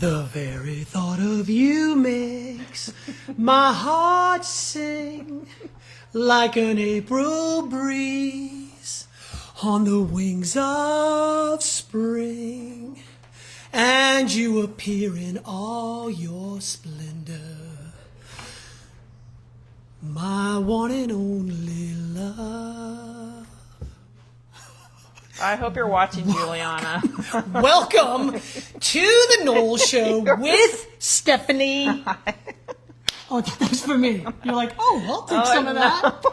The very thought of you makes my heart sing like an April breeze on the wings of spring. And you appear in all your splendor, my one and only love. I hope you're watching, Juliana. Welcome to the Noel Show with Stephanie. Hi. Oh, that was for me. You're like, oh, I'll take some of that.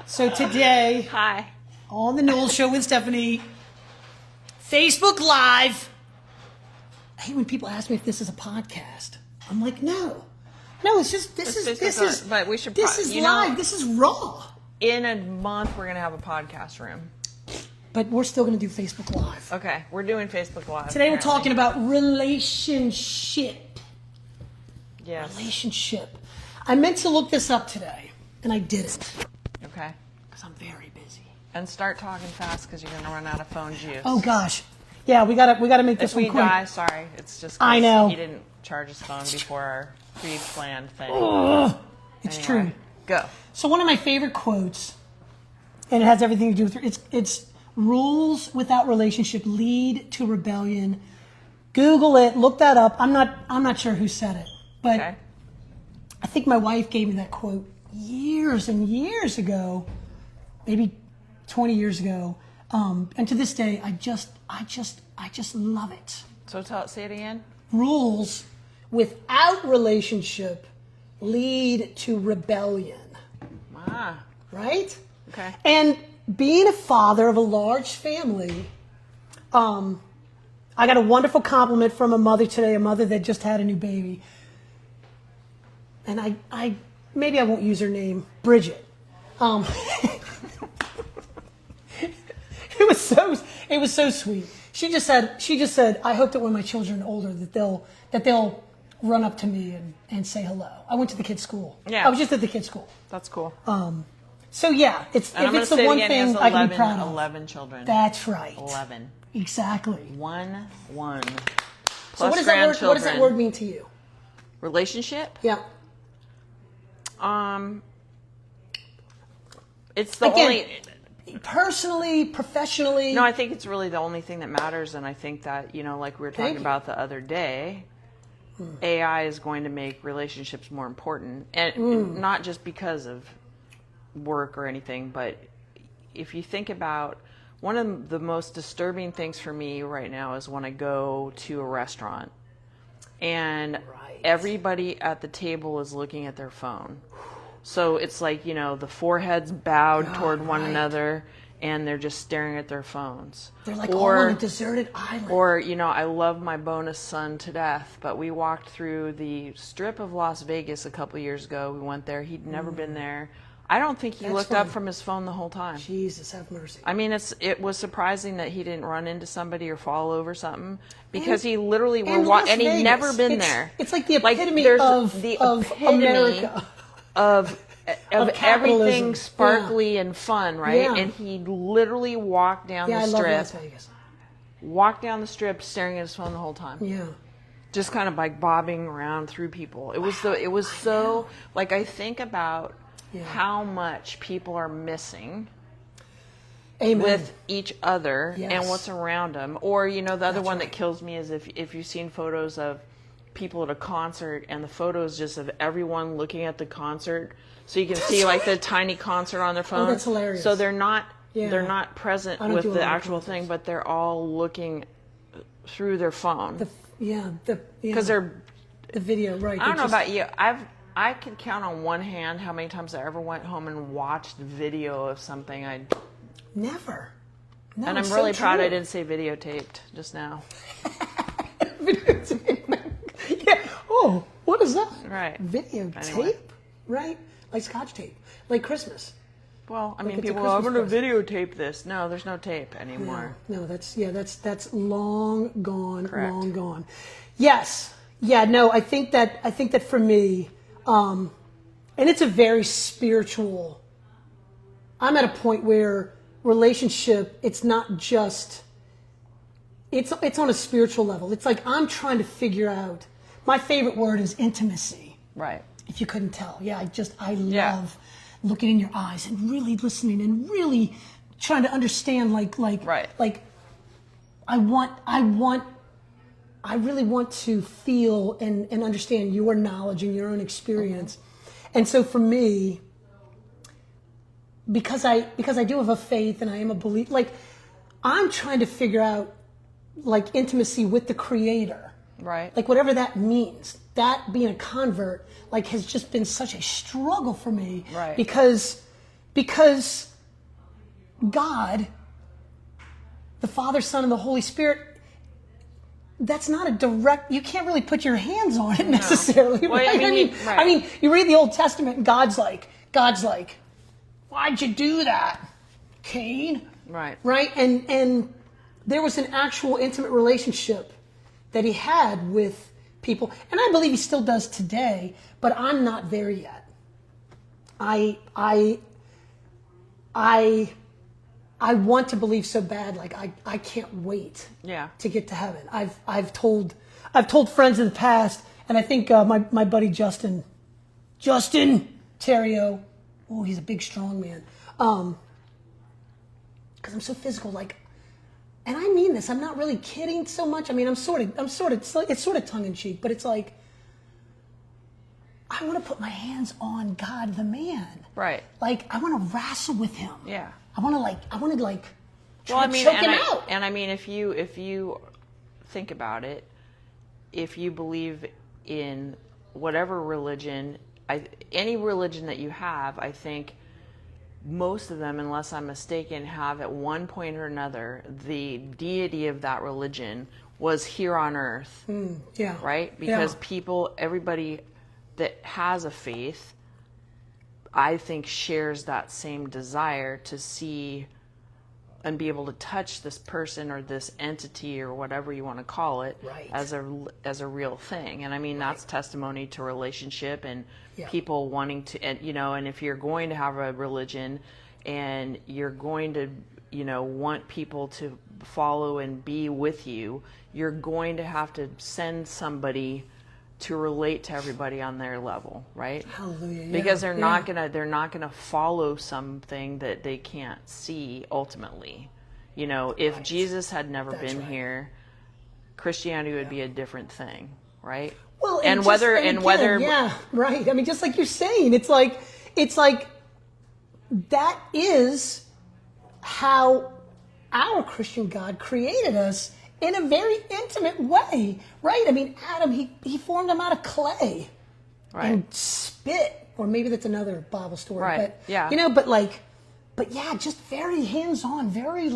So today, Hi. on the Noel Show with Stephanie, Facebook Live. I hate when people ask me if this is a podcast. I'm like, no, it's just this is. But we should. This is live. This is raw. In a month, we're gonna have a podcast room. But we're still going to do Facebook Live. Okay, we're doing Facebook Live. Today we're talking about relationship. Yes. Relationship. I meant to look this up today, and I didn't. Okay. Because I'm very busy. And start talking fast because you're gonna run out of phone juice. Oh gosh. Yeah, we gotta make this if one we quick. die, sorry. It's just 'cause I know. he didn't charge his phone before our pre-planned thing. It's Anyway, true. Go. So one of my favorite quotes, and it has everything to do with it's rules without relationship lead to rebellion. Google it, look that up. I'm not sure who said it, but Okay. I think my wife gave me that quote years and years ago, maybe 20 years ago. And to this day, I just love it. So say it again. Rules without relationship lead to rebellion. Ah. Right? Okay. And being a father of a large family, I got a wonderful compliment from a mother today, a mother that just had a new baby. And I maybe I won't use her name, Bridget. It was so sweet. She just said, I hope that when my children are older that they'll run up to me and say hello. I went to the kids' school. Yeah. I was just at the kids' school. That's cool. So yeah, if And it's the one thing I can be proud of. 11 children. That's right. 11. Exactly. One. So Plus what does that word mean to you? Relationship? Yeah. It's the only. Personally, professionally. No, I think it's really the only thing that matters, and I think that, like we were talking about the other day, AI is going to make relationships more important, and not just because of work or anything, but if you think about one of the most disturbing things for me right now is when I go to a restaurant and everybody at the table is looking at their phone. So it's like, the foreheads bowed toward one another and they're just staring at their phones. They're like all on a deserted island. Or, I love my bonus son to death, but we walked through the strip of Las Vegas a couple years ago. We went there. He'd never been there. I don't think he looked up from his phone the whole time. Jesus, have mercy. I mean, it was surprising that he didn't run into somebody or fall over something because he literally and he'd never been there. It's like the epitome of America. Of everything capitalism. sparkly and fun, right? Yeah. And he literally walked down the strip. I love Las Vegas. Walked down the strip staring at his phone the whole time. Yeah. Just kind of like bobbing around through people. It was so like I think about how much people are missing with each other and what's around them. Or, the other one that kills me is if you've seen photos of people at a concert and the photos just of everyone looking at the concert. So you can see like the tiny concert on their phone. Oh, that's hilarious. So they're not present with the actual thing, but they're all looking through their phone. Because they're the video, right? I don't know about you. I could count on one hand how many times I ever went home and watched video of something. Never. No, and I'm really proud I didn't say videotaped just now. Yeah. Oh, what is that? Right. Videotape? Anyway. Right? Like Scotch tape. Like Christmas. Well, I mean, people, I'm going to videotape this. No, there's no tape anymore. No, that's long gone. Correct. Long gone. Yes. Yeah. No, I think that for me, and it's a very spiritual. I'm at a point where relationship, it's not just it's on a spiritual level. It's like I'm trying to figure out. My favorite word is intimacy. Right. If you couldn't tell, I love looking in your eyes and really listening and really trying to understand. Right. Like I really want to feel and understand your knowledge and your own experience. And so for me, because I do have a faith and I am a believer, like I'm trying to figure out like intimacy with the Creator. Right. Like whatever that means. That being a convert like has just been such a struggle for me. Right. Because God, the Father, Son, and the Holy Spirit, that's not a direct, you can't really put your hands on it necessarily. Well, right? right. I mean, you read the Old Testament and God's like, why'd you do that, Cain? Right. Right? And there was an actual intimate relationship that he had with people. And I believe he still does today, but I'm not there yet. I want to believe so bad, like I can't wait to get to heaven. I've told friends in the past, and I think my buddy Justin Terrio, oh, he's a big strong man. Because I'm so physical, like, and I mean this. I'm not really kidding so much. I mean, it's sort of tongue in cheek, but it's like I want to put my hands on God, the man. Right. Like I want to wrestle with him. Yeah. I want to try to choke him out. And I mean, if you think about it, if you believe in whatever religion, any religion that you have, I think most of them, unless I'm mistaken, have at one point or another, the deity of that religion was here on earth. Yeah. Right? Because everybody that has a faith, I think, shares that same desire to see and be able to touch this person or this entity or whatever you want to call it as a real thing. And I mean, that's testimony to relationship and people wanting to, and if you're going to have a religion and you're going to, want people to follow and be with you, you're going to have to send somebody to relate to everybody on their level, right? Hallelujah. Yeah. Because they're not gonna follow something that they can't see ultimately. If Jesus had never been here, Christianity would be a different thing, right? Well, and whether yeah, right. I mean, just like you're saying, it's like that is how our Christian God created us in a very intimate way, right? I mean, Adam, he formed him out of clay and spit, or maybe that's another Bible story. Right. But just very hands-on, very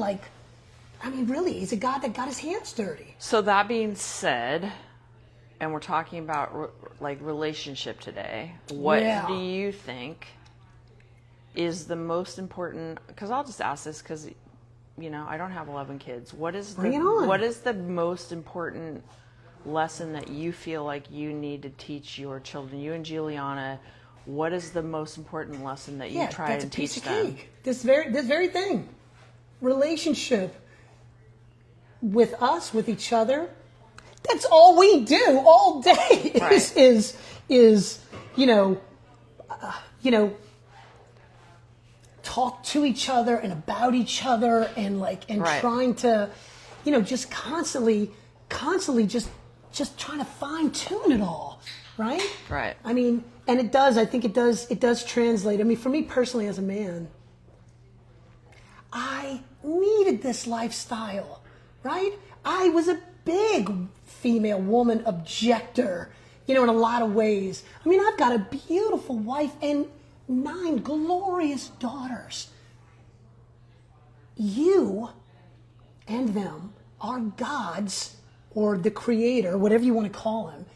really, he's a God that got his hands dirty. So that being said, and we're talking about relationship today, what do you think is the most important? Because I'll just ask this because I don't have 11 kids. What is the most important lesson that you feel like you need to teach your children? You and Giuliana, what is the most important lesson that you try to teach them? Yeah, that's a piece of cake. This very thing. Relationship with us, with each other. That's all we do all day is talk to each other and about each other and trying to, just constantly just trying to fine tune it all, right? Right. I mean, and it does translate. I mean, for me personally as a man, I needed this lifestyle, right? I was a big female woman objector, in a lot of ways. I mean, I've got a beautiful wife and 9 glorious daughters. You and them are God's, or the Creator, whatever you want to call him.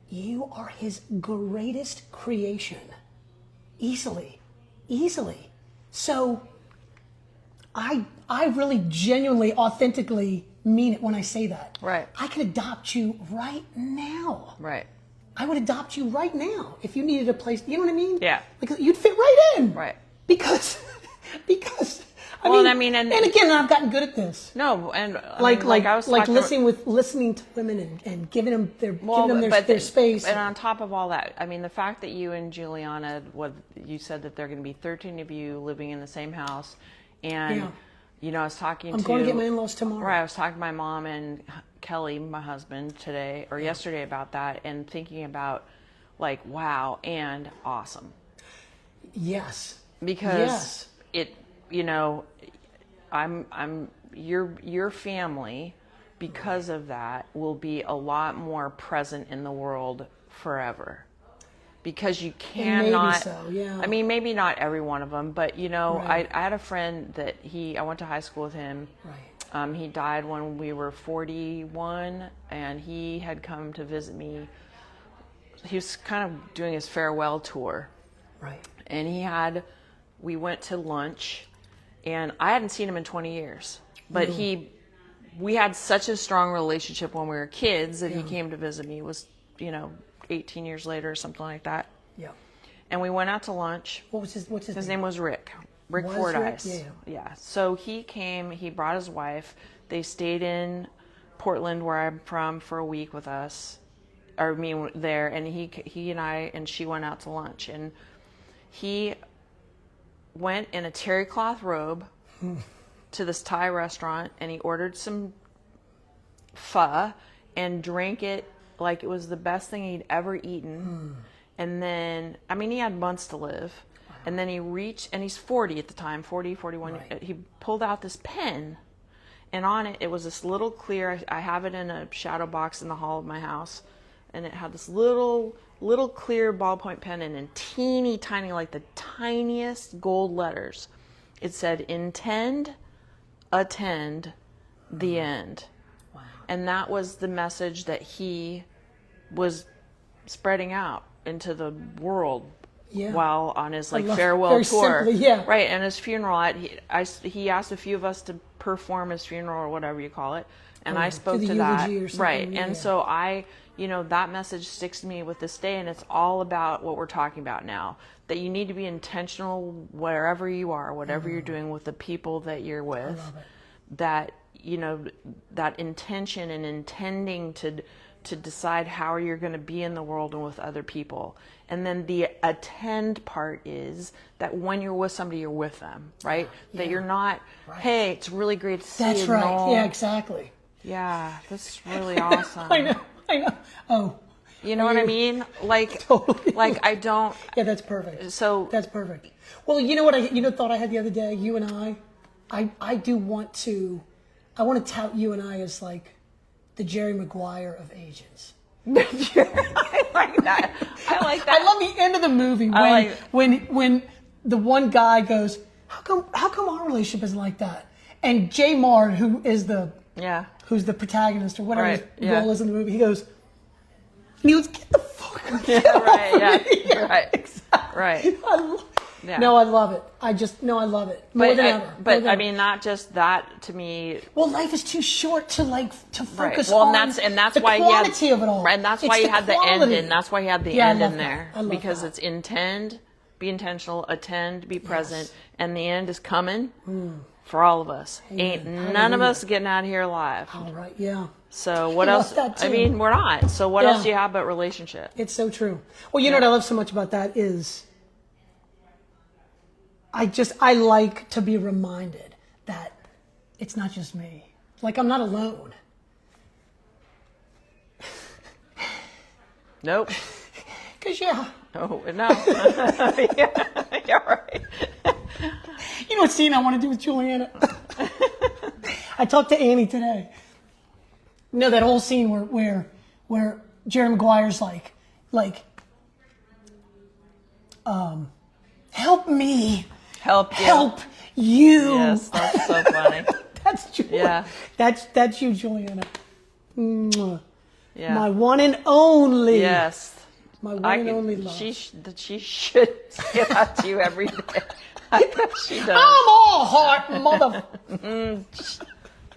You are his greatest creation. Easily. So I really genuinely, authentically mean it when I say that. Right. I could adopt you right now. Right. I would adopt you right now if you needed a place. You know what I mean? Yeah. Because you'd fit right in. Right. Because Well, I mean, and again, I've gotten good at this. no, and Like I was talking listening to women and giving them their space. And on top of all that, I mean, the fact that you and Juliana, you said that there are going to be 13 of you living in the same house, and I was talking. I'm going to get my in-laws tomorrow. Right, I was talking to my mom and Kelly, my husband, today or yesterday about that, and thinking about like, wow, and awesome. Yes. Because I'm your family, because of that, will be a lot more present in the world forever. Because you cannot. Maybe so, yeah. I mean, maybe not every one of them, but Right. I had a friend that I went to high school with him. Right. He died when we were 41, and he had come to visit me. He was kind of doing his farewell tour. Right. And we went to lunch, and I hadn't seen him in 20 years. But we had such a strong relationship when we were kids that he came to visit me. It was, 18 years later or something like that. Yeah. And we went out to lunch. What's his His name was Rick. Rick Was Fordyce. Rick? Yeah. So he came, he brought his wife. They stayed in Portland, where I'm from, for a week with us. Or me there, and he and I and she went out to lunch, and he went in a terry cloth robe to this Thai restaurant, and he ordered some pho and drank it like it was the best thing he'd ever eaten. And then, I mean, he had months to live. And then he reached, and he's 40 at the time, 40, 41. Right. He pulled out this pen, and on it was this little clear, I have it in a shadow box in the hall of my house. And it had this little clear ballpoint pen, and in teeny tiny, like the tiniest gold letters, it said, "Intend, attend, the end." Wow. And that was the message that he was spreading out into the world while on his farewell very tour. simply, yeah. Right, and his funeral, he asked a few of us to perform his funeral or whatever you call it, and I spoke the to that. eulogy or something, Right, yeah. and so that message sticks to me with this day, and it's all about what we're talking about now. That you need to be intentional wherever you are, whatever you're doing with the people that you're with. I love it. That that intention and intending to decide how you're going to be in the world and with other people. And then the attend part is that when you're with somebody, you're with them, right? Yeah. That you're not, hey, it's really great to see That's you. right. No. Yeah, exactly. Yeah, that's really awesome. I know. Oh. You know what I mean? Like, Totally. like I don't. Yeah, that's perfect. So That's perfect. Well, you know what thought I had the other day, you and I do want to tout you and I as like the Jerry Maguire of agents. I like that. I like that. I love the end of the movie when the one guy goes, how come our relationship is like that? And Jay Mard, who's the protagonist or whatever Right, his role is in the movie, he goes, get the fuck out of Yeah, right. Yeah. Right. Exactly. Right. Yeah. No, I love it. I love it more than ever. But I mean, not just that. To me, well, life is too short to focus well, on and that's the why quantity of it all. And that's It's why he had the end quality. in. That's why he had the Yeah, I end love in that. there. I love Because that. it's intend, be intentional, attend, be present, and the end is coming for all of us. Ain't none of us getting out of here alive. All right, yeah. So what I love else? that I too. mean, we're not. So what Yeah. else do you have but relationship? It's so true. Well, you know what I love so much about that is I like to be reminded that it's not just me. Like I'm not alone. Nope. Cause yeah. Oh no. yeah, right. You know what scene I want to do with Juliana? I talked to Annie today. You know that whole scene where Jerry Maguire's like, help me, Help you. help you. Yes, that's so funny. That's Juliana. Yeah. That's you, Juliana. Mwah. Yeah. My one and only. Yes. My one and only love. She should say that to you every day. I bet she does. I'm all heart, mother.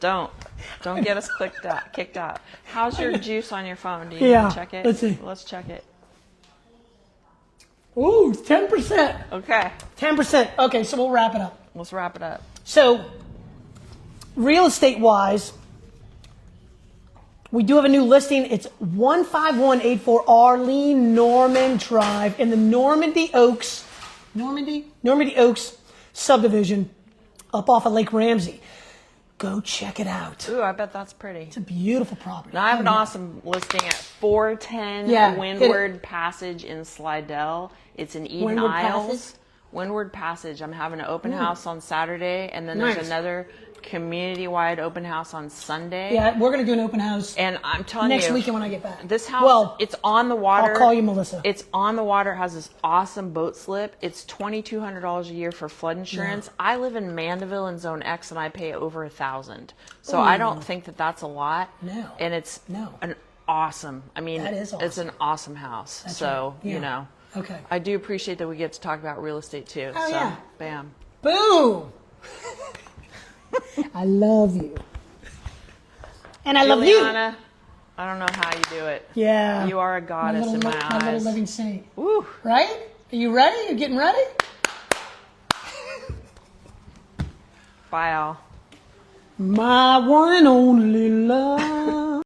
Don't get us kicked out. How's your juice on your phone? Do you Yeah, check it? let's see. Let's check it. Ooh, 10%. Okay. 10%. Okay, so we'll wrap it up. Let's wrap it up. So, real estate wise, we do have a new listing. It's 15184 Arlene Norman Drive in the Normandy Oaks subdivision up off of Lake Ramsey. Go check it out. Ooh, I bet that's pretty. It's a beautiful property. Now I have an awesome listing at 410 Yeah, Windward Passage in Slidell. It's in Eden Windward Isles. Passage? Windward Passage. I'm having an open house on Saturday, and then there's Nice. another community-wide open house on Sunday. Yeah, we're going to do an open house And I'm telling you, next weekend when I get back. this house, Well, it's on the water. I'll call you, Melissa. It's on the water. It has this awesome boat slip. It's $2,200 a year for flood insurance. Yeah. I live in Mandeville in Zone X, and I pay over $1,000. So I don't think that that's a lot. No. And it's No. an awesome. I mean, That is it's awesome. an awesome house. That's so right. Yeah. you know, Okay. I do appreciate that we get to talk about real estate too. Oh, so yeah. bam. Boom! I love you. And I love you. Juliana, I don't know how you do it. Yeah. You are a goddess in my My little eyes. living saint. Woo. Right? Are you ready? You getting ready? Bye, all. My one and only love.